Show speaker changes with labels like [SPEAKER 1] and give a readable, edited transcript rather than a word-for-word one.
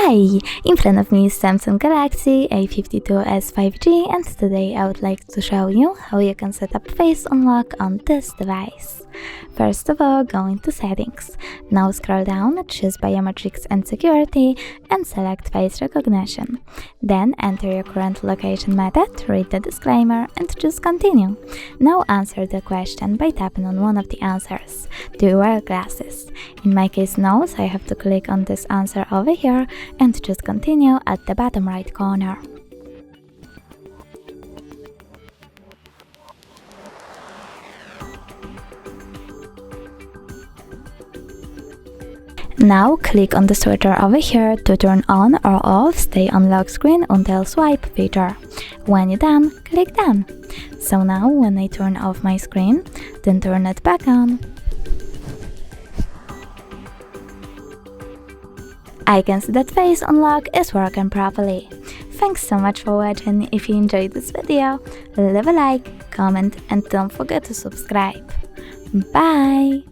[SPEAKER 1] Hi! In front of me is Samsung Galaxy A52s 5G, and today I would like to show you how you can set up face unlock on this device. First of all, go into Settings. Now scroll down, choose Biometrics and Security, and select Face Recognition. Then enter your current location method, read the disclaimer, and choose Continue. Now answer the question by tapping on one of the answers. Do you wear glasses? In my case, no, so I have to click on this answer over here and choose Continue at the bottom right corner. Now click on the switcher over here to turn on or off Stay on Lock Screen Until Swipe feature. When you're done, click Done. So now when I turn off my screen, then turn it back on, I can see that Face Unlock is working properly. Thanks so much for watching. If you enjoyed this video, leave a like, comment, and don't forget to subscribe. Bye!